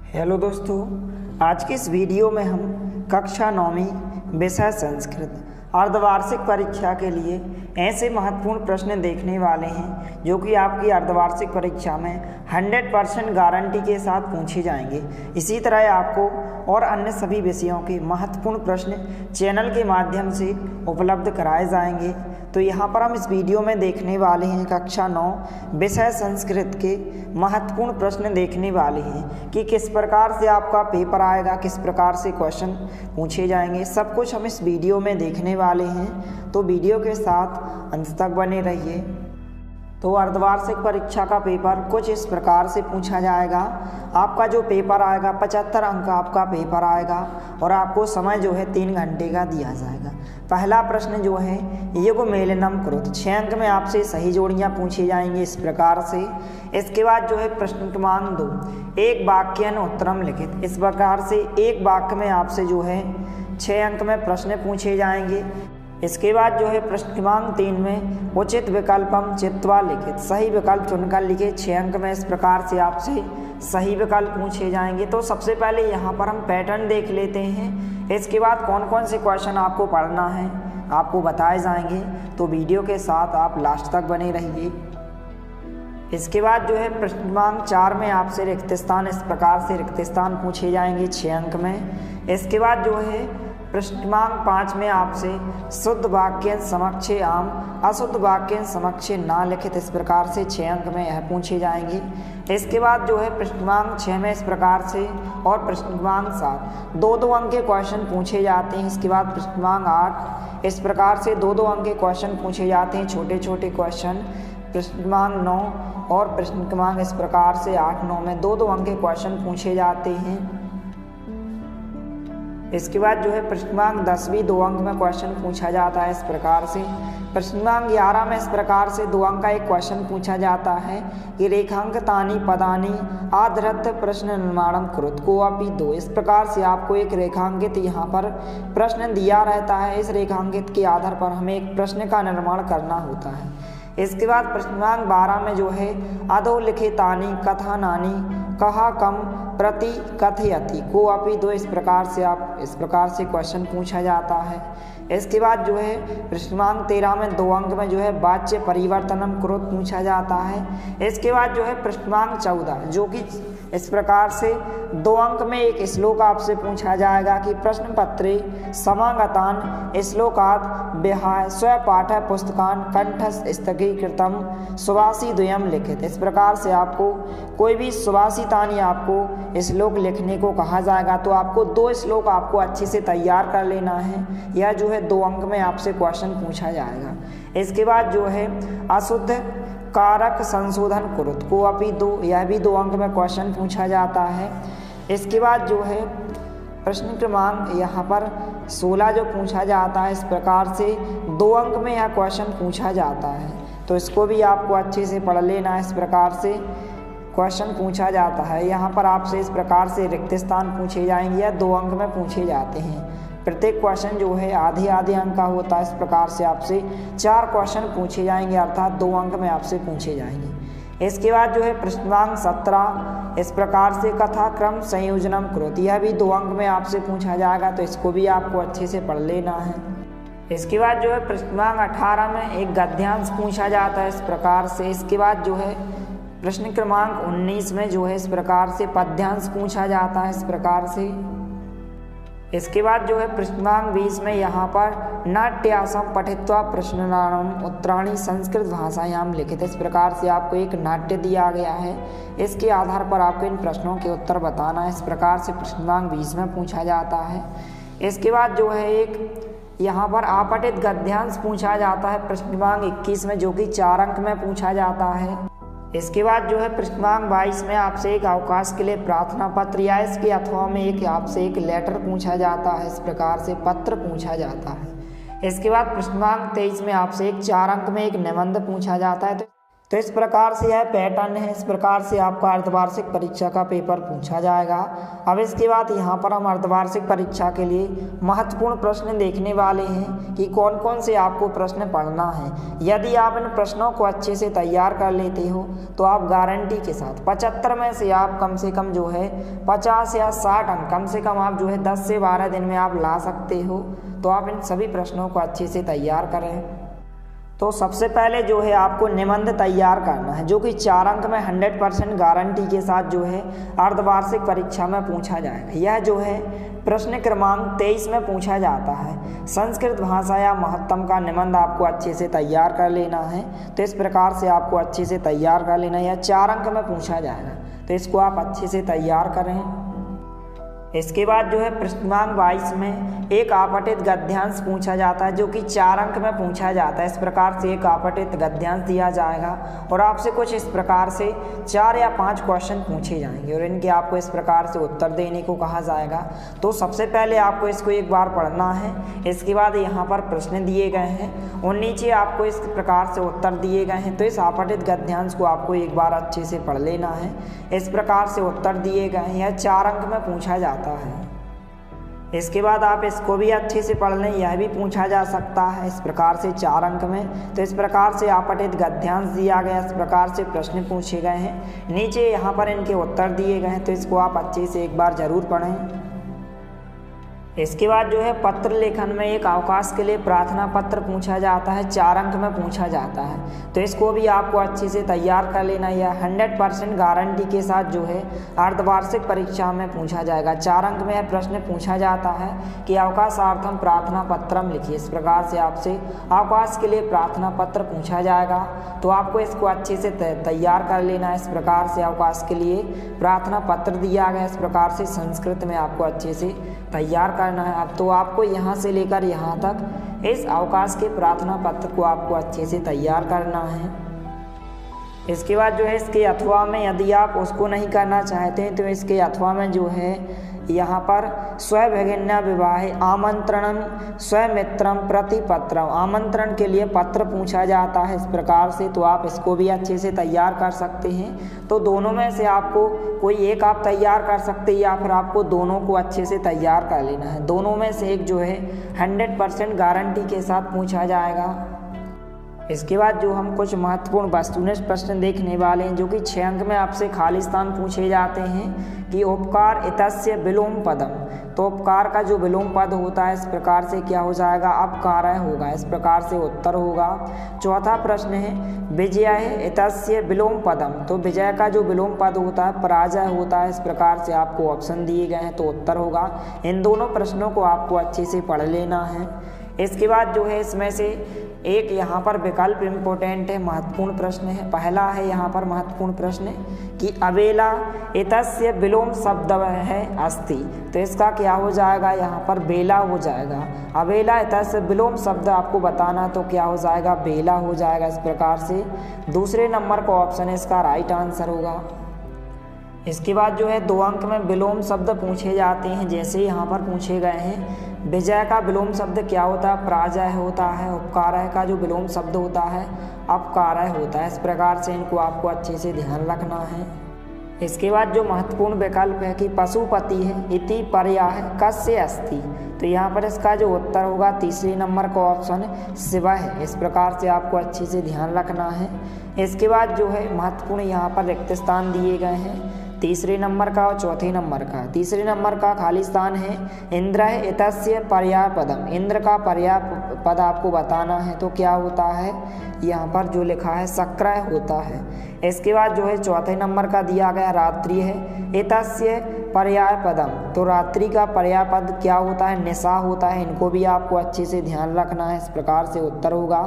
Hello दोस्तों, आज के इस वीडियो में हम कक्षा 9वीं विषय संस्कृत अर्धवार्षिक परीक्षा के लिए ऐसे महत्वपूर्ण प्रश्न देखने वाले हैं जो कि आपकी अर्धवार्षिक परीक्षा में 100% गारंटी के साथ पूछे जाएंगे। इसी तरह आपको और अन्य सभी विषयों के महत्वपूर्ण प्रश्न चैनल के माध्यम से उपलब्ध कराए जाएंगे। तो यहाँ पर हम इस वीडियो में देखने वाले हैं कक्षा 9 विषय संस्कृत के महत्वपूर्ण प्रश्न देखने वाले हैं कि किस प्रकार से आपका पेपर आएगा, किस प्रकार से क्वेश्चन पूछे जाएंगे, सब कुछ हम इस वीडियो में देखने वाले हैं। तो वीडियो के साथ अंत तक बने रहिए। तो अर्धवार्षिक परीक्षा का पेपर कुछ इस प्रकार से पूछा जाएगा। आपका जो पेपर आएगा 75 अंक का आपका पेपर आएगा और आपको समय जो है 3 घंटे का दिया जाएगा। पहला प्रश्न जो है युग मेलनम कुरुत, 6 अंक में आपसे सही जोड़ियां पूछी जाएंगी इस प्रकार से। इसके बाद जो है प्रश्न क्रमांक 2, एक वाक्य उत्तरम लिखित, इस प्रकार से एक वाक्य में आपसे जो है 6 अंक में प्रश्न पूछे जाएंगे। इसके बाद जो है प्रश्न क्रमांक 3 में उचित विकल्पम चित्वा लिखित, सही विकल्प चुनकर लिखे, 6 अंक में इस प्रकार से आपसे सही विकल्प पूछे जाएंगे। तो सबसे पहले यहाँ पर हम पैटर्न देख लेते हैं। इसके बाद कौन कौन से क्वेश्चन आपको पढ़ना है आपको बताए जाएंगे। तो वीडियो के साथ आप लास्ट तक बने रहिए। इसके बाद जो है प्रश्न क्रमांक 4 में आपसे रिक्त स्थान, इस प्रकार से रिक्त स्थान पूछे जाएंगे 6 अंक में। इसके बाद जो है प्रश्न क्रमांक 5 में आपसे शुद्ध वाक्य समक्षे आम, अशुद्ध वाक्य समक्षे ना लिखित, इस प्रकार से 6 अंक में यह पूछे जाएंगे। इसके बाद जो है प्रश्न क्रमांक 6 में इस प्रकार से और प्रश्न क्रमांक 7 2-2 अंक के क्वेश्चन पूछे जाते हैं। इसके बाद प्रश्न क्रमांक 8 इस प्रकार से 2-2 अंक के क्वेश्चन पूछे जाते हैं, छोटे छोटे क्वेश्चन। प्रश्न क्रमांक 9 और प्रश्न क्रमांक इस प्रकार से 8-9 में 2-2 अंक के क्वेश्चन पूछे जाते हैं। इसके बाद जो है प्रश्न क्रमांक 10 भी 2 अंक में क्वेश्चन पूछा जाता है इस प्रकार से। प्रश्न क्रमांक 11 में इस प्रकार से 2 अंक का एक क्वेश्चन पूछा जाता है कि रेखांकितानि पदानि आधृत प्रश्न निर्माणम कुरुत को अपि दो, इस प्रकार से आपको एक रेखांकित यहाँ पर प्रश्न दिया रहता है। इस रेखांकित के आधार पर हमें एक प्रश्न का निर्माण करना होता है। इसके बाद प्रश्न क्रमांक 12 में जो है अधोलिखितानि कथनानि कहा कम प्रति कथयति को अपि दो, इस प्रकार से क्वेश्चन पूछा जाता है। इसके बाद जो है प्रश्न क्रमांक 13 में 2 अंक में जो है वाच्य परिवर्तनम कुरुत पूछा जाता है। इसके बाद जो है प्रश्न क्रमांक 14 जो कि इस प्रकार से 2 अंक में एक श्लोक आपसे पूछा जाएगा कि प्रश्न पत्रे समागतान श्लोकात विहाय स्वपाठ पुस्तकान कंठस्थ स्थगीकृतम सुभाषी द्वयम लिखित, इस प्रकार से आपको कोई भी सुभाषितानी आपको श्लोक लिखने को कहा जाएगा। तो आपको 2 श्लोक आपको अच्छे से तैयार कर लेना है। यह जो है 2 अंक में आपसे क्वेश्चन पूछा जाएगा। इसके बाद जो है अशुद्ध कारक संशोधन कुरुत को अपि दो, यह भी 2 अंक में क्वेश्चन पूछा जाता है। इसके बाद जो है प्रश्न क्रमांक यहाँ पर 16 जो पूछा जाता है, इस प्रकार से 2 अंक में यह क्वेश्चन पूछा जाता है। तो इसको भी आपको अच्छे से पढ़ लेना है। इस प्रकार से क्वेश्चन पूछा जाता है। यहाँ पर आपसे इस प्रकार से रिक्त स्थान पूछे जाएंगे या 2 अंक में पूछे जाते हैं। प्रत्येक क्वेश्चन जो है आधे अंक का होता है। इस प्रकार से आपसे 4 क्वेश्चन पूछे जाएंगे, अर्थात 2 अंक में आपसे पूछे जाएंगे। इसके बाद जो है प्रश्न क्रमांक 17 इस प्रकार से कथा क्रम संयोजनम कुरुत, यह भी 2 अंक में आपसे पूछा जाएगा। तो इसको भी आपको अच्छे से पढ़ लेना है। इसके बाद जो है प्रश्न क्रमांक 18 में एक गद्यांश पूछा जाता है इस प्रकार से। इसके बाद जो है प्रश्न क्रमांक 19 में जो है इस प्रकार से पद्यांश पूछा जाता है इस प्रकार से। इसके बाद जो है प्रश्न क्रमांक 20 में यहाँ पर नाट्यासम पठित्वा प्रश्नानाम उत्तराणि संस्कृत भाषायाम लिखित, इस प्रकार से आपको एक नाट्य दिया गया है। इसके आधार पर आपको इन प्रश्नों के उत्तर बताना है। इस प्रकार से प्रश्न क्रमांक 20 में पूछा जाता है। इसके बाद जो है एक यहाँ पर आपठित गद्यांश पूछा जाता है प्रश्न क्रमांक 21 में, जो कि 4 अंक में पूछा जाता है। इसके बाद जो है प्रश्न क्रमांक 22 में आपसे एक अवकाश के लिए प्रार्थना पत्र या इसके अथवा में एक आपसे एक लेटर पूछा जाता है, इस प्रकार से पत्र पूछा जाता है। इसके बाद प्रश्न क्रमांक 23 में आपसे एक 4 अंक में एक निबंध पूछा जाता है। तो तो इस प्रकार से यह पैटर्न है, इस प्रकार से आपका अर्धवार्षिक परीक्षा का पेपर पूछा जाएगा। अब इसके बाद यहाँ पर हम अर्धवार्षिक परीक्षा के लिए महत्वपूर्ण प्रश्न देखने वाले हैं कि कौन कौन से आपको प्रश्न पढ़ना है। यदि आप इन प्रश्नों को अच्छे से तैयार कर लेते हो तो आप गारंटी के साथ 75 में से आप कम से कम जो है 50 या 60 अंक कम से कम आप जो है 10 से 12 दिन में आप ला सकते हो। तो आप इन सभी प्रश्नों को अच्छे से तैयार करें। तो सबसे पहले जो है आपको निबंध तैयार करना है, जो कि 4 अंक में 100% गारंटी के साथ जो है अर्धवार्षिक परीक्षा में पूछा जाएगा। यह जो है प्रश्न क्रमांक 23 में पूछा जाता है। संस्कृत भाषा या महत्तम का निबंध आपको अच्छे से तैयार कर लेना है। तो इस प्रकार से आपको अच्छे से तैयार कर लेना है। यह 4 अंक में पूछा जाएगा, तो इसको आप अच्छे से तैयार करें। इसके बाद जो है प्रश्न क्रमांक 22 में एक आपठित गद्यांश पूछा जाता है, जो कि 4 अंक में पूछा जाता है। इस प्रकार से एक आपठित गद्यांश दिया जाएगा और आपसे कुछ इस प्रकार से 4 या 5 क्वेश्चन पूछे जाएंगे और इनके आपको इस प्रकार से उत्तर देने को कहा जाएगा। तो सबसे पहले आपको इसको एक बार पढ़ना है। इसके बाद यहाँ पर प्रश्न दिए गए हैं और नीचे आपको इस प्रकार से उत्तर दिए गए हैं। तो इस आपठित गद्यांश को आपको एक बार अच्छे से पढ़ लेना है। इस प्रकार से उत्तर दिए गए हैं। यह 4 अंक में पूछा जाता है। इसके बाद आप इसको भी अच्छे से पढ़ लें, यह भी पूछा जा सकता है इस प्रकार से 4 अंक में। तो इस प्रकार से आपठित गद्यांश दिया गया, इस प्रकार से प्रश्न पूछे गए हैं, नीचे यहाँ पर इनके उत्तर दिए गए हैं। तो इसको आप अच्छे से एक बार जरूर पढ़ें। इसके बाद जो है पत्र लेखन में एक अवकाश के लिए प्रार्थना पत्र पूछा जाता है, 4 अंक में पूछा जाता है। तो इसको भी आपको अच्छे से तैयार कर लेना। यह 100% गारंटी के साथ जो है अर्धवार्षिक परीक्षा में पूछा जाएगा। 4 अंक में यह प्रश्न पूछा जाता है कि अवकाशार्थम प्रार्थना पत्रम लिखिए। इस प्रकार से आपसे अवकाश के लिए प्रार्थना पत्र पूछा जाएगा। तो आपको इसको अच्छे से तैयार कर लेना है। इस प्रकार से अवकाश के लिए प्रार्थना पत्र दिया गया, इस प्रकार से संस्कृत में आपको अच्छे से तैयार करना है। अब तो आपको यहाँ से लेकर यहाँ तक इस अवकाश के प्रार्थना पत्र को आपको अच्छे से तैयार करना है। इसके बाद जो है इसके अथवा में यदि आप उसको नहीं करना चाहते हैं तो इसके अथवा में जो है यहाँ पर स्वभगिन्या विवाह आमंत्रणम स्वमित्रम प्रतिपत्रम, आमंत्रण के लिए पत्र पूछा जाता है इस प्रकार से। तो आप इसको भी अच्छे से तैयार कर सकते हैं। तो दोनों में से आपको कोई एक आप तैयार कर सकते हैं या फिर आपको दोनों को अच्छे से तैयार कर लेना है। दोनों में से एक जो है 100% गारंटी के साथ पूछा जाएगा। इसके बाद जो हम कुछ महत्वपूर्ण वस्तुनिष्ठ प्रश्न देखने वाले हैं, जो कि 6 अंक में आपसे खालिस्तान पूछे जाते हैं कि उपकार इतस्य विलोम पदम। तो उपकार का जो विलोम पद होता है इस प्रकार से क्या हो जाएगा, अपकारय होगा। इस प्रकार से उत्तर होगा। चौथा प्रश्न है विजय इतस्य विलोम पदम। तो विजय का जो विलोम पद होता है पराजय होता है। इस प्रकार से आपको ऑप्शन दिए गए हैं, तो उत्तर होगा। इन दोनों प्रश्नों को आपको अच्छे से पढ़ लेना है। इसके बाद जो है इसमें से एक यहाँ पर विकल्प इम्पोर्टेंट है, महत्वपूर्ण प्रश्न है। पहला है यहाँ पर महत्वपूर्ण प्रश्न कि अवेला इतस्य विलोम शब्द है अस्ति। तो इसका क्या हो जाएगा, यहाँ पर बेला हो जाएगा। अवेला इतस्य विलोम शब्द आपको बताना, तो क्या हो जाएगा, बेला हो जाएगा। इस प्रकार से दूसरे नंबर का ऑप्शन है इसका राइट आंसर होगा। इसके बाद जो है 2 अंक में विलोम शब्द पूछे जाते हैं, जैसे यहाँ पर पूछे गए हैं। विजय का विलोम शब्द क्या होता है, पराजय होता है। उपकारय का जो विलोम शब्द होता है अपकारय होता है। इस प्रकार से इनको आपको अच्छे से ध्यान रखना है। इसके बाद जो महत्वपूर्ण विकल्प है कि पशुपति है इति पर्याय कस्य अस्ति। तो यहाँ पर इसका जो उत्तर होगा तीसरे नंबर का ऑप्शन शिव है। इस प्रकार से आपको अच्छे से ध्यान रखना है। इसके बाद जो है महत्वपूर्ण यहाँ पर रिक्त स्थान दिए गए हैं, तीसरे नंबर का और चौथे नंबर का। तीसरे नंबर का खाली स्थान है इंद्र इतस्य पर्याय पदम। इंद्र का पर्याय पद आपको बताना है, तो क्या होता है, यहाँ पर जो लिखा है शक्रय होता है। इसके बाद जो है चौथे नंबर का दिया गया रात्रि है इतस्य पर्याय पदम। तो रात्रि का पर्याय पद क्या होता है, निशा होता है। इनको भी आपको अच्छे से ध्यान रखना है। इस प्रकार से उत्तर होगा।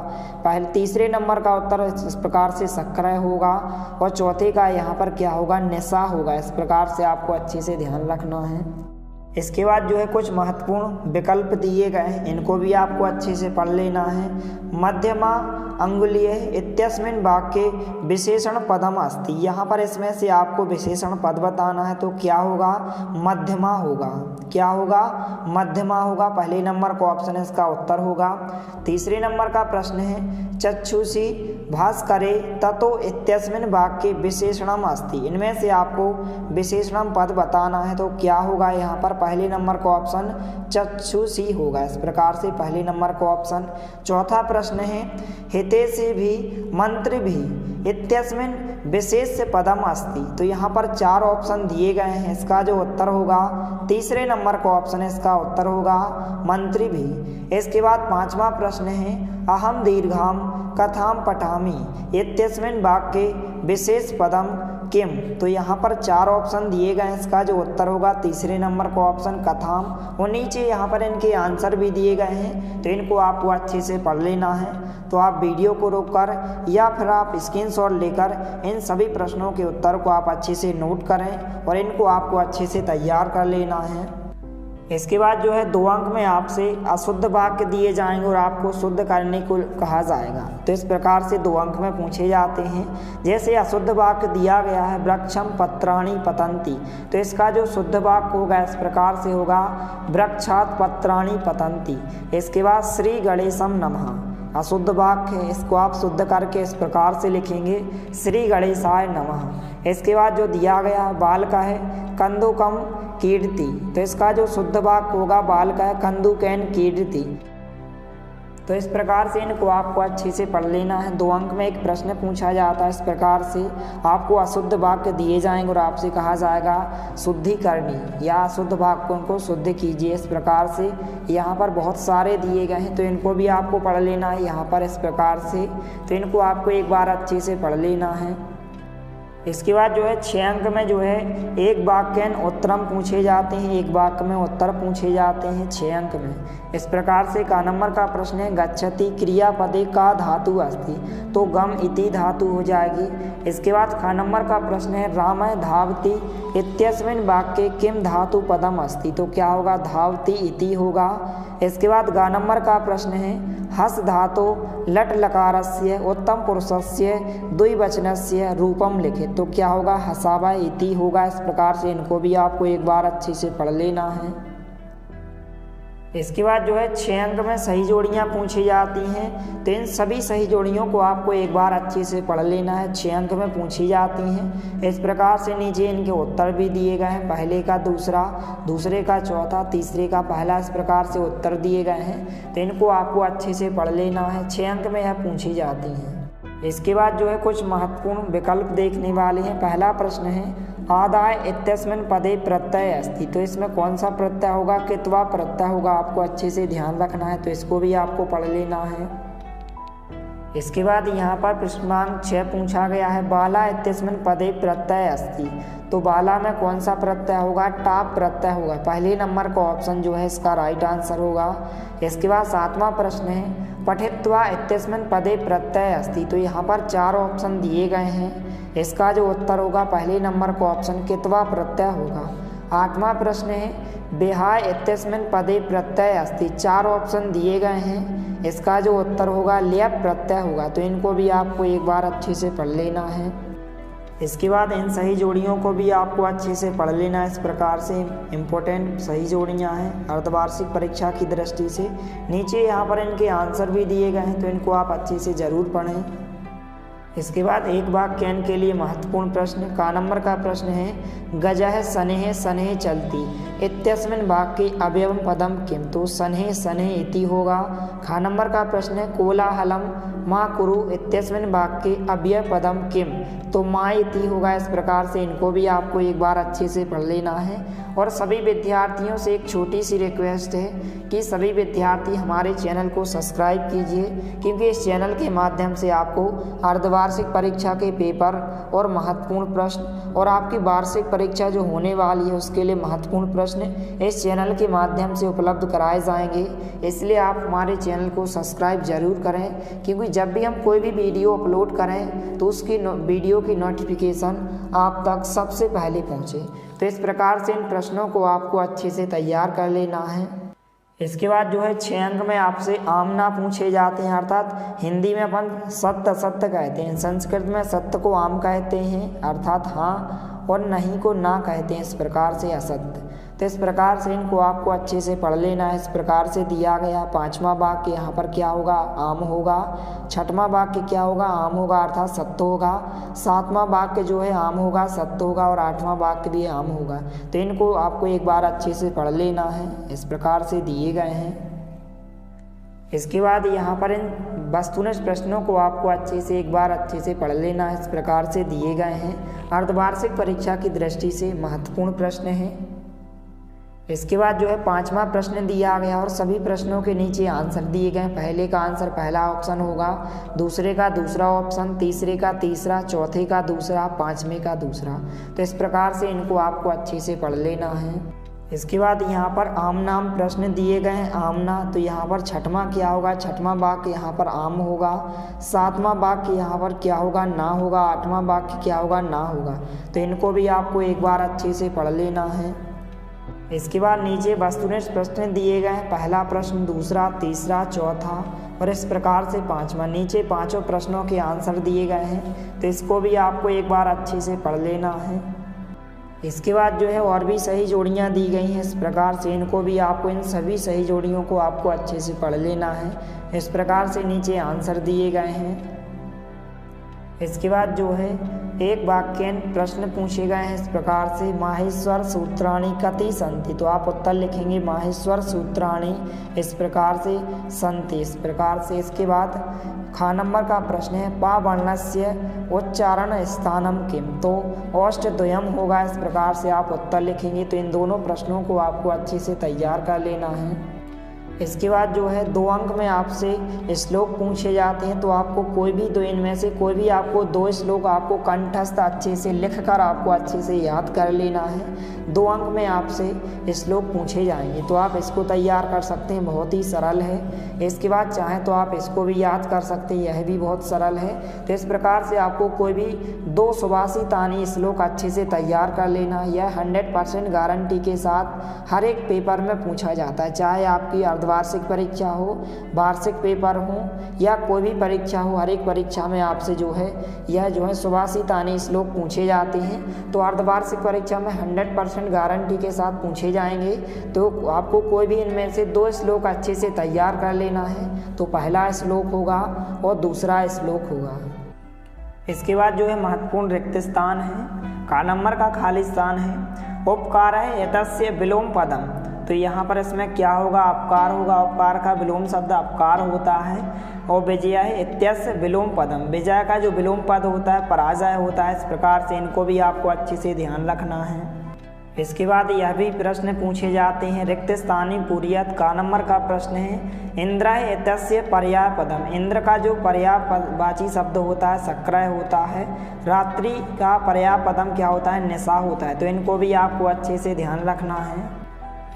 पहले तीसरे नंबर का उत्तर इस प्रकार से शक्रय होगा और चौथे का यहाँ पर क्या होगा, निशा होगा। इस प्रकार से आपको अच्छे से ध्यान रखना है। इसके बाद जो है कुछ महत्वपूर्ण विकल्प दिए गए हैं, इनको भी आपको अच्छे से पढ़ लेना है। मध्यमा अंगुलीय इत्यस्मिन् वाक्ये विशेषण पदम अस्ति। यहाँ पर इसमें से आपको विशेषण पद बताना है, तो क्या होगा, मध्यमा होगा। क्या होगा, मध्यमा होगा। पहले नंबर का ऑप्शन इसका उत्तर होगा। तीसरे नंबर का प्रश्न है चक्षुषी भास करे ततो इत्यस्मिन् वाक्ये विशेषणम अस्ति। इनमें से आपको विशेषणम पद बताना है, तो क्या होगा यहाँ पर पहले नंबर का ऑप्शन चक्षुषी होगा। इस प्रकार से पहले नंबर का ऑप्शन। चौथा प्रश्न है हितैषी भी मंत्री भी इत्यस्मिन् विशेष पदम अस्ति। तो यहाँ पर 4 ऑप्शन दिए गए हैं, इसका जो उत्तर होगा तीसरे नंबर का ऑप्शन है, इसका उत्तर होगा मंत्री भी। इसके बाद 5वां प्रश्न है अहम दीर्घाम कथाम पठामि इत्यस्मिन् वाक्ये विशेष पदम किम। तो यहाँ पर 4 ऑप्शन दिए गए हैं, इसका जो उत्तर होगा तीसरे नंबर का ऑप्शन कथाम। और नीचे यहाँ पर इनके आंसर भी दिए गए हैं, तो इनको आपको अच्छे से पढ़ लेना है। तो आप वीडियो को रोककर या फिर आप स्क्रीनशॉट लेकर इन सभी प्रश्नों के उत्तर को आप अच्छे से नोट करें और इनको आपको अच्छे से तैयार कर लेना है। इसके बाद जो है 2 अंक में आपसे अशुद्ध वाक्य दिए जाएंगे और आपको शुद्ध करने को कहा जाएगा। तो इस प्रकार से 2 अंक में पूछे जाते हैं। जैसे अशुद्ध वाक्य दिया गया है वृक्षम पत्राणि पतन्ति, तो इसका जो शुद्ध वाक्य होगा इस प्रकार से होगा वृक्षात् पत्राणि पतन्ति। इसके बाद श्री गणेशम नमः अशुद्ध वाक्य है, इसको आप शुद्ध करके इस प्रकार से लिखेंगे श्री गणेशाय नमः। इसके बाद जो दिया गया है बाल का है कंदुकम कीर्ति, तो इसका जो शुद्ध वाक्य होगा बाल का है कंदुकैन कीर्ति। तो इस प्रकार से इनको आपको अच्छे से पढ़ लेना है। 2 अंक में एक प्रश्न पूछा जाता है, इस प्रकार से आपको अशुद्ध वाक्य दिए जाएंगे और आपसे कहा जाएगा शुद्धिकरणी या अशुद्ध वाक्यों को शुद्ध कीजिए। इस प्रकार से यहाँ पर बहुत सारे दिए गए हैं, तो इनको भी आपको पढ़ लेना है यहाँ पर इस प्रकार से। तो इनको आपको एक बार अच्छे से पढ़ लेना है। इसके बाद जो है 6 अंक में जो है एक वाक्यन उत्तरम पूछे जाते हैं, एक वाक्य में उत्तर पूछे जाते हैं 6 अंक में। इस प्रकार से का नंबर का प्रश्न है गच्छति क्रियापदे का धातु अस्ति, तो गम इति धातु हो जाएगी। इसके बाद का नंबर का प्रश्न है रामः धावति इत्यस्मिन् वाक्ये किम धातु पदम अस्ति, तो क्या होगा धावति इति होगा। इसके बाद गा नंबर का प्रश्न है हस धातो लट लकारस्य उत्तम पुरुषस्य द्विवचनस्य रूपम लिखित, तो क्या होगा हसावा इति होगा। इस प्रकार से इनको भी आपको एक बार अच्छे से पढ़ लेना है। इसके बाद जो है 6 अंक में सही जोड़ियाँ पूछी जाती हैं, तो इन सभी सही जोड़ियों को आपको एक बार अच्छे से पढ़ लेना है। 6 अंक में पूछी जाती हैं। इस प्रकार से नीचे इनके उत्तर भी दिए गए हैं, पहले का दूसरा, दूसरे का चौथा, तीसरे का पहला, इस प्रकार से उत्तर दिए गए हैं। तो इनको आपको अच्छे से पढ़ लेना है। 6 अंक में यह पूछी जाती हैं। इसके बाद जो है कुछ महत्वपूर्ण विकल्प देखने वाले हैं। पहला प्रश्न है आदाय इत्यस्मिन् पदे प्रत्यय अस्ति, तो इसमें कौन सा प्रत्यय होगा कित्वा प्रत्यय होगा, आपको अच्छे से ध्यान रखना है। तो इसको भी आपको पढ़ लेना है। इसके बाद यहाँ पर प्रश्न क्रमांक 6 पूछा गया है बाला इत्यस्मिन् पदे प्रत्यय अस्ति, तो बाला में कौन सा प्रत्यय होगा टाप प्रत्यय होगा। पहले नंबर का ऑप्शन जो है इसका राइट आंसर होगा। इसके बाद 7वां प्रश्न है पठित्वा इत्यस्मिन् पदे प्रत्यय अस्ति, तो यहाँ पर 4 ऑप्शन दिए गए हैं, इसका जो उत्तर होगा पहले नंबर का ऑप्शन कित्वा प्रत्यय होगा। 8वां प्रश्न है विहाय इत्यस्मिन् पदे प्रत्यय अस्ति, 4 ऑप्शन दिए गए हैं, इसका जो उत्तर होगा ल्यप प्रत्यय होगा। तो इनको भी आपको एक बार अच्छे से पढ़ लेना है। इसके बाद इन सही जोड़ियों को भी आपको अच्छे से पढ़ लेना है। इस प्रकार से इम्पोर्टेंट सही जोड़ियां हैं अर्धवार्षिक परीक्षा की दृष्टि से। नीचे यहाँ पर इनके आंसर भी दिए गए हैं, तो इनको आप अच्छे से ज़रूर पढ़ें। इसके बाद एक वाक्यान के लिए महत्वपूर्ण प्रश्न का नंबर का प्रश्न है गजः शनैः शनैः चलति इत्यस्मिन् वाक्ये अव्ययम पदम किम, तो शनैः शनैः इति होगा। खा नंबर का प्रश्न है कोलाहलम मा कुरु इत्यस्मिन् वाक्ये अव्यय पदम किम, तो मा इति होगा। इस प्रकार से इनको भी आपको एक बार अच्छे से पढ़ लेना है। और सभी विद्यार्थियों से एक छोटी सी रिक्वेस्ट है कि सभी विद्यार्थी हमारे चैनल को सब्सक्राइब कीजिए, क्योंकि इस चैनल के माध्यम से आपको अर्धवार्षिक परीक्षा के पेपर और महत्वपूर्ण प्रश्न और आपकी वार्षिक परीक्षा जो होने वाली है उसके लिए महत्वपूर्ण प्रश्न इस चैनल के माध्यम से उपलब्ध कराए जाएंगे। इसलिए आप हमारे चैनल को सब्सक्राइब जरूर करें, क्योंकि जब भी हम कोई भी वीडियो अपलोड करें तो उसकी वीडियो की नोटिफिकेशन आप तक सबसे पहले पहुंचे। तो इस प्रकार से इन प्रश्नों को आपको अच्छे से तैयार कर लेना है। इसके बाद जो है 6 अंक में आपसे आमना पूछे जाते हैं, अर्थात हिंदी में अपन सत्य असत्य कहते हैं, संस्कृत में सत्य को आम कहते हैं अर्थात हाँ और नहीं को ना कहते हैं, इस प्रकार से असत्य। तो इस प्रकार से इनको आपको अच्छे से पढ़ लेना है। इस प्रकार से दिया गया 5वां वाक्य यहाँ पर क्या होगा, आम होगा। 6वां वाक्य क्या होगा, आम होगा अर्थात सत्य होगा। 7वां वाक्य जो है आम होगा, सत्य होगा। और 8वां वाक्य भी आम होगा। तो इनको आपको एक बार अच्छे से पढ़ लेना है, इस प्रकार से दिए गए हैं। इसके बाद यहाँ पर इन वस्तुनिष्ठ प्रश्नों को आपको अच्छे से एक बार अच्छे से पढ़ लेना है, इस प्रकार से दिए गए हैं। अर्धवार्षिक परीक्षा की दृष्टि से महत्वपूर्ण प्रश्न हैं। इसके बाद जो है 5वां प्रश्न दिया गया और सभी प्रश्नों के नीचे आंसर दिए गए। पहले का आंसर पहला ऑप्शन होगा, दूसरे का दूसरा ऑप्शन, तीसरे का तीसरा, चौथे का दूसरा, 5वें का दूसरा। तो इस प्रकार से इनको आपको अच्छे से पढ़ लेना है। इसके बाद यहाँ पर आम नाम प्रश्न दिए गए हैं, आमना। तो यहाँ पर 6वां क्या होगा, 6वां वाक्य यहाँ पर आम होगा। 7वां वाक्य यहाँ पर क्या होगा, ना होगा। 8वां वाक्य क्या होगा, ना होगा। तो इनको भी आपको एक बार अच्छे से पढ़ लेना है। इसके बाद नीचे वस्तुनिष्ठ प्रश्न दिए गए हैं, पहला प्रश्न, दूसरा, तीसरा, चौथा और इस प्रकार से 5वां। नीचे 5 प्रश्नों के आंसर दिए गए हैं, तो इसको भी आपको एक बार अच्छे से पढ़ लेना है। इसके बाद जो है और भी सही जोड़ियां दी गई हैं, इस प्रकार से इनको भी आपको, इन सभी सही जोड़ियों को आपको अच्छे से पढ़ लेना है। इस प्रकार से नीचे आंसर दिए गए हैं। इसके बाद जो है एक वाक्य प्रश्न पूछे गए हैं, इस प्रकार से माहेश्वर सूत्राणि कति सन्ति। तो आप उत्तर लिखेंगे माहेश्वर सूत्राणि इस प्रकार से सन्ति, इस प्रकार से। इसके बाद ख नंबर का प्रश्न है पा वर्णस्य उच्चारण स्थानम किम। तो औष्ठद्वयम होगा, इस प्रकार से आप उत्तर लिखेंगे। तो इन दोनों प्रश्नों को आपको अच्छे से तैयार कर लेना है। इसके बाद जो है 2 अंक में आपसे श्लोक पूछे जाते हैं, तो आपको कोई भी दो, इनमें से कोई भी आपको 2 श्लोक आपको कंठस्थ अच्छे से लिखकर आपको अच्छे से याद कर लेना है। 2 अंक में आपसे श्लोक पूछे जाएंगे, तो आप इसको तैयार कर सकते हैं, बहुत ही सरल है। इसके बाद चाहें तो आप इसको भी याद कर सकते हैं, यह भी बहुत सरल है। तो इस प्रकार से आपको कोई भी 2 सुभाषितानी श्लोक अच्छे से तैयार कर लेना है। यह 100% गारंटी के साथ हर एक पेपर में पूछा जाता है, चाहे आपकी वार्षिक परीक्षा हो, वार्षिक पेपर हो या कोई भी परीक्षा हो, हर एक परीक्षा में आपसे जो है यह जो है सुभाषितानी श्लोक पूछे जाते हैं। तो अर्धवार्षिक परीक्षा में 100% गारंटी के साथ पूछे जाएंगे। तो आपको कोई भी इनमें से 2 श्लोक अच्छे से तैयार कर लेना है। तो पहला श्लोक होगा और दूसरा श्लोक होगा। इसके बाद जो है महत्वपूर्ण रिक्त स्थान है, का नंबर का खाली स्थान है। उपकार है यतस्य विलोम पदम। तो यहाँ पर इसमें क्या होगा, अपकार होगा। उपकार का विलोम शब्द अपकार होता है। और विजय है इत्यस्य विलोम पदम। विजय का जो विलोम पद होता है पराजय होता है। इस प्रकार से इनको भी आपको अच्छे से ध्यान रखना है। इसके बाद यह भी प्रश्न पूछे जाते हैं, रिक्त स्थानी पूर्यत। का नंबर का प्रश्न है इंद्र है इत्यस्य पर्याय पदम। इंद्र का जो पर्यायवाची शब्द होता है सक्रिय होता है। रात्रि का पर्याय पदम क्या होता है, निशा होता है। तो इनको भी आपको अच्छे से ध्यान रखना है।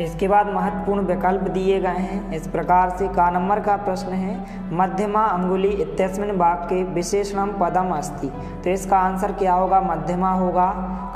इसके बाद महत्वपूर्ण विकल्प दिए गए हैं, इस प्रकार से। का नंबर का प्रश्न है मध्यमा अंगुली इत्यस्मिन् वाक्ये विशेषणम पदम अस्ति। तो इसका आंसर क्या होगा, मध्यमा होगा।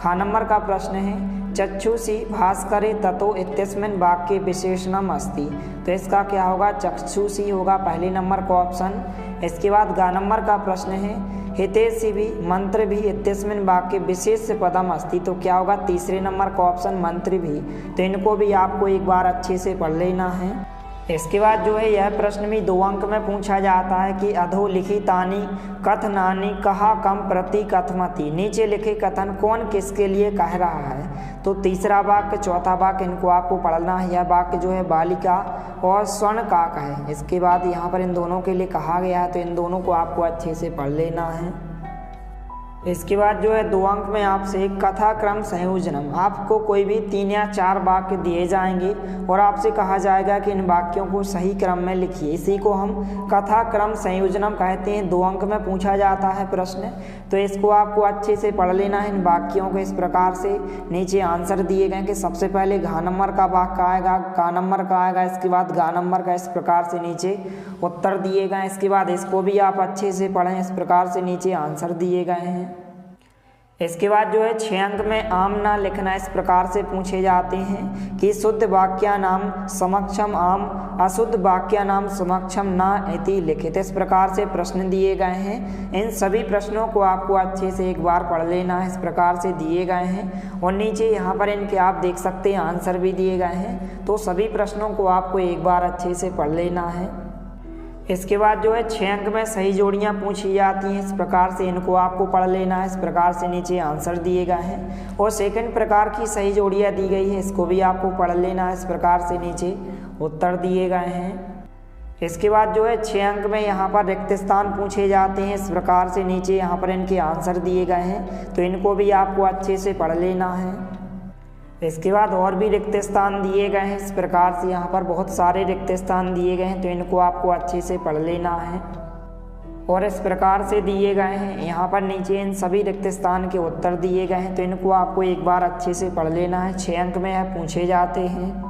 खा नंबर का प्रश्न है चक्षुषी भास्करे ततो इत्यस्मिन् वाक्ये विशेषणम अस्ति। तो इसका क्या होगा, चक्षुषी होगा, पहले नंबर का ऑप्शन। इसके बाद गा नंबर का प्रश्न है हितेषि भी मंत्र भी इत्यस्मिन् वाक्ये विशेष पदम अस्ति। तो क्या होगा, तीसरे नंबर का ऑप्शन मंत्र भी। तो इनको भी आपको एक बार अच्छे से पढ़ लेना है। इसके बाद जो है यह प्रश्न भी 2 अंक में पूछा जाता है कि अधोलिखितानि कथनानि कहा कम प्रति कथमति। नीचे लिखे कथन कौन किसके लिए कह रहा है। तो तीसरा वाक्य, चौथा वाक्य इनको आपको पढ़ना है। यह वाक्य जो है बालिका और स्वर्णकाक है। इसके बाद यहाँ पर इन दोनों के लिए कहा गया है, तो इन दोनों को आपको अच्छे से पढ़ लेना है। इसके बाद जो है 2 अंक में आपसे कथा क्रम संयोजनम। आपको कोई भी 3 या 4 वाक्य दिए जाएंगे और आपसे कहा जाएगा कि इन वाक्यों को सही क्रम में लिखिए। इसी को हम कथा क्रम संयोजनम कहते हैं। 2 अंक में पूछा जाता है प्रश्न, तो इसको आपको अच्छे से पढ़ लेना है। इन वाक्यों को इस प्रकार से नीचे आंसर दिए गए कि सबसे पहले घा नंबर का वाक्य आएगा, का नंबर का आएगा, इसके बाद गा नंबर का। इस प्रकार से नीचे उत्तर दिए गए। इसके बाद इसको भी आप अच्छे से पढ़ें, इस प्रकार से नीचे आंसर दिए गए हैं। इसके बाद जो है 6 अंक में आम ना लिखना इस प्रकार से पूछे जाते हैं कि शुद्ध वाक्या नाम समक्षम आम, अशुद्ध वाक्या नाम समक्षम ना इति लिखित। इस प्रकार से प्रश्न दिए गए हैं। इन सभी प्रश्नों को आपको अच्छे से एक बार पढ़ लेना है। इस प्रकार से दिए गए हैं और नीचे यहाँ पर इनके आप देख सकते हैं आंसर भी दिए गए हैं। तो सभी प्रश्नों को आपको एक बार अच्छे से पढ़ लेना है। इसके बाद जो है 6 अंक में सही जोड़ियां पूछी जाती हैं। इस प्रकार से इनको आपको पढ़ लेना है। इस प्रकार से नीचे आंसर दिए गए हैं और सेकंड प्रकार की सही जोड़ियां दी गई है, इसको भी आपको पढ़ लेना है। इस प्रकार से नीचे उत्तर दिए गए हैं। इसके बाद जो है 6 अंक में यहाँ पर रिक्त स्थान पूछे जाते हैं। इस प्रकार से नीचे यहाँ पर इनके आंसर दिए गए हैं, तो इनको भी आपको अच्छे से पढ़ लेना है। इसके बाद और भी रिक्त स्थान दिए गए हैं। इस प्रकार से यहाँ पर बहुत सारे रिक्त स्थान दिए गए हैं, तो इनको आपको अच्छे से पढ़ लेना है। और इस प्रकार से दिए गए हैं यहाँ पर नीचे इन सभी रिक्त स्थान के उत्तर दिए गए हैं, तो इनको आपको एक बार अच्छे से पढ़ लेना है। 6 अंक में यह पूछे जाते हैं।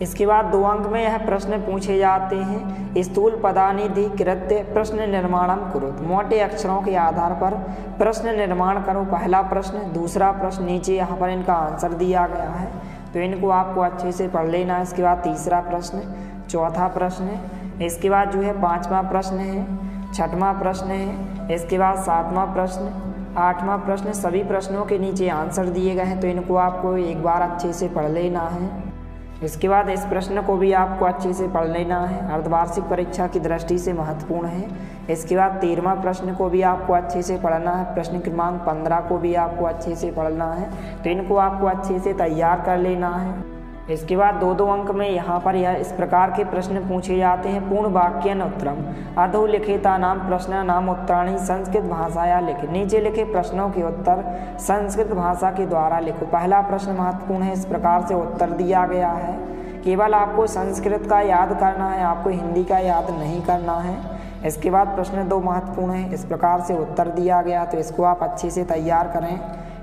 इसके बाद 2 अंक में यह प्रश्न पूछे जाते हैं। स्थूल पदानिधिकृत्य प्रश्न निर्माणम कुरुत। मोटे अक्षरों के आधार पर प्रश्न निर्माण करो। पहला प्रश्न, दूसरा प्रश्न, नीचे यहाँ पर इनका आंसर दिया गया है, तो इनको आपको अच्छे से पढ़ लेना है। इसके बाद तीसरा प्रश्न, चौथा प्रश्न, इसके बाद जो है 5वां प्रश्न है, 6वां प्रश्न है, इसके बाद 7वां प्रश्न, 8वां प्रश्न। सभी प्रश्नों के नीचे आंसर दिए गए हैं, तो इनको आपको एक बार अच्छे से पढ़ लेना है। इसके बाद इस प्रश्न को भी आपको अच्छे से पढ़ लेना है, अर्धवार्षिक परीक्षा की दृष्टि से महत्वपूर्ण है। इसके बाद 13वां प्रश्न को भी आपको अच्छे से पढ़ना है। प्रश्न क्रमांक 15 को भी आपको अच्छे से पढ़ना है, तो इनको आपको अच्छे से तैयार कर लेना है। इसके बाद 2-2 अंक में यहाँ पर यह इस प्रकार के प्रश्न पूछे जाते हैं। पूर्ण वाक्यन उत्तरम अधोलिखिता नाम प्रश्न नाम उत्तराणी संस्कृत भाषाया लिखे। नीचे लिखे प्रश्नों के उत्तर संस्कृत भाषा के द्वारा लिखो। पहला प्रश्न महत्वपूर्ण है, इस प्रकार से उत्तर दिया गया है। केवल आपको संस्कृत का याद करना है, आपको हिंदी का याद नहीं करना है। इसके बाद प्रश्न 2 महत्वपूर्ण है, इस प्रकार से उत्तर दिया गया, तो इसको आप अच्छे से तैयार करें।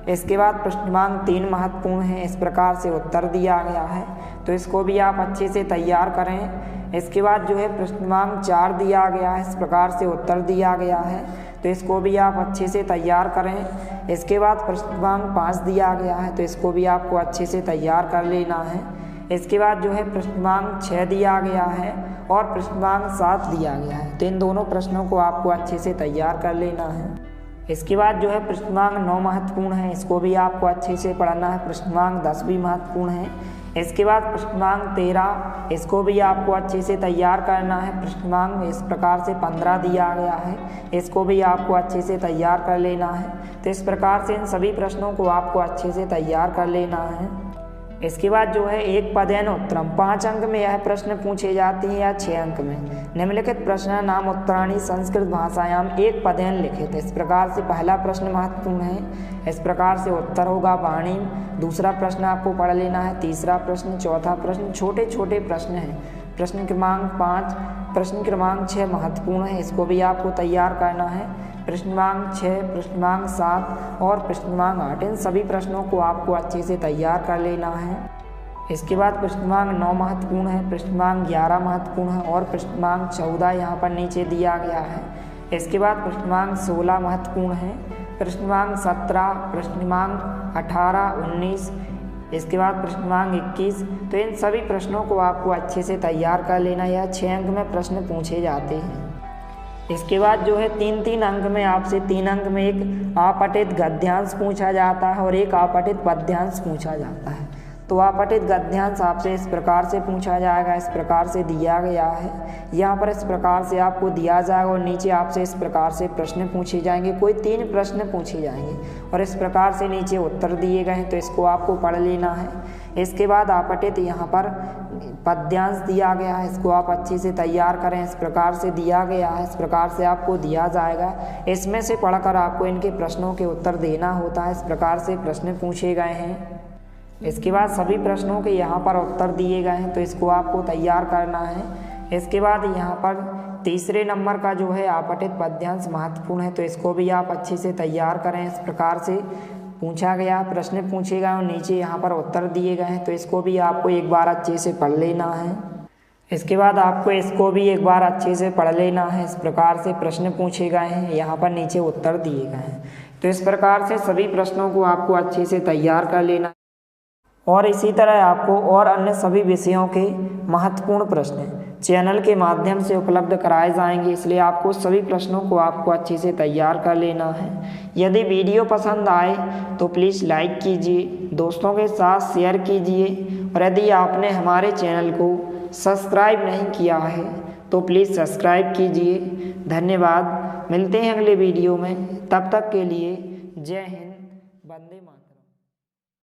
इसके बाद प्रश्न क्रमांक 3 महत्वपूर्ण है, इस प्रकार से उत्तर दिया गया है, तो इसको भी आप अच्छे से तैयार करें। इसके बाद जो है प्रश्न क्रमांक 4 दिया गया है, इस प्रकार से उत्तर दिया गया है, तो इसको भी आप अच्छे से तैयार करें। इसके बाद प्रश्न क्रमांक 5 दिया गया है, तो इसको भी आपको अच्छे से तैयार कर लेना है। इसके बाद जो है प्रश्न क्रमांक 6 दिया गया है और प्रश्न क्रमांक 7 दिया गया है, तो इन दोनों प्रश्नों को आपको अच्छे से तैयार कर लेना है। इसके बाद जो है प्रश्न क्रमांक 9 महत्वपूर्ण है, इसको भी आपको अच्छे से पढ़ना है। प्रश्न क्रमांक 10 भी महत्वपूर्ण है। इसके बाद प्रश्न क्रमांक 13, इसको भी आपको अच्छे से तैयार करना है। प्रश्न क्रमांक इस प्रकार से 15 दिया गया है, इसको भी आपको अच्छे से तैयार कर लेना है। तो इस प्रकार से इन सभी प्रश्नों को आपको अच्छे से तैयार कर लेना है। इसके बाद जो है एक पदेन उत्तरम 5 अंक में यह प्रश्न पूछे जाते हैं या 6 अंक में। निम्नलिखित प्रश्न नाम उत्तराणी संस्कृत भाषायाम एक पदेन लिखित। इस प्रकार से पहला प्रश्न महत्वपूर्ण है, इस प्रकार से उत्तर होगा वाणी। दूसरा प्रश्न आपको पढ़ लेना है, तीसरा प्रश्न, चौथा प्रश्न छोटे छोटे प्रश्न हैं। प्रश्न क्रमांक 5, प्रश्न क्रमांक 6 महत्वपूर्ण है, इसको भी आपको तैयार करना है। प्रश्न क्रमांक 6, प्रश्न क्रमांक 7 और प्रश्न क्रमांक 8, इन सभी प्रश्नों को आपको अच्छे से तैयार कर लेना है। इसके बाद प्रश्न क्रमांक 9 महत्वपूर्ण है, प्रश्न क्रमांक 11 महत्वपूर्ण है और प्रश्न क्रमांक 14 यहाँ पर नीचे दिया गया है। इसके बाद प्रश्न क्रमांक 16 महत्वपूर्ण है, प्रश्न क्रमांक 17, प्रश्न क्रमांक 18, 19, इसके बाद प्रश्न क्रमांक 21। तो इन सभी प्रश्नों को आपको अच्छे से तैयार कर लेना। यह 6 अंक में प्रश्न पूछे जाते हैं। इसके बाद जो है 3-3 अंक में आपसे 3 अंक में एक अपठित गद्यांश पूछा जाता है और एक अपठित पद्यांश पूछा जाता है। तो अपठित गद्यांश आपसे इस प्रकार से पूछा जाएगा, इस प्रकार से दिया गया है। यहाँ पर इस प्रकार से आपको दिया जाएगा और नीचे आपसे इस प्रकार से प्रश्न पूछे जाएंगे। कोई 3 प्रश्न पूछे जाएंगे और इस प्रकार से नीचे उत्तर दिए गए हैं, तो इसको आपको पढ़ लेना है। इसके बाद अपठित यहाँ पर पद्यांश दिया गया है, इसको आप अच्छे से तैयार करें। इस प्रकार से दिया गया है, इस प्रकार से आपको दिया जाएगा। इसमें से पढ़कर आपको इनके प्रश्नों के उत्तर देना होता है। इस प्रकार से प्रश्न पूछे गए हैं। इसके बाद सभी प्रश्नों के यहाँ पर उत्तर दिए गए हैं, तो इसको आपको तैयार करना है। इसके बाद यहाँ पर तीसरे नंबर का जो है अपठित पद्यांश महत्वपूर्ण है, तो इसको भी आप अच्छे से तैयार करें। इस प्रकार से पूछा गया, प्रश्न पूछे गए और नीचे यहाँ पर उत्तर दिए गए हैं, तो इसको भी आपको एक बार अच्छे से पढ़ लेना है। इसके बाद आपको इसको भी एक बार अच्छे से पढ़ लेना है। इस प्रकार से प्रश्न पूछे गए हैं, यहाँ पर नीचे उत्तर दिए गए हैं। तो इस प्रकार से सभी प्रश्नों को आपको अच्छे से तैयार कर लेना और इसी तरह आपको और अन्य सभी विषयों के महत्वपूर्ण प्रश्न चैनल के माध्यम से उपलब्ध कराए जाएंगे, इसलिए आपको सभी प्रश्नों को आपको अच्छे से तैयार कर लेना है। यदि वीडियो पसंद आए तो प्लीज़ लाइक कीजिए, दोस्तों के साथ शेयर कीजिए और यदि आपने हमारे चैनल को सब्सक्राइब नहीं किया है तो प्लीज़ सब्सक्राइब कीजिए। धन्यवाद, मिलते हैं अगले वीडियो में, तब तक के लिए जय हिंद, वंदे मातरम।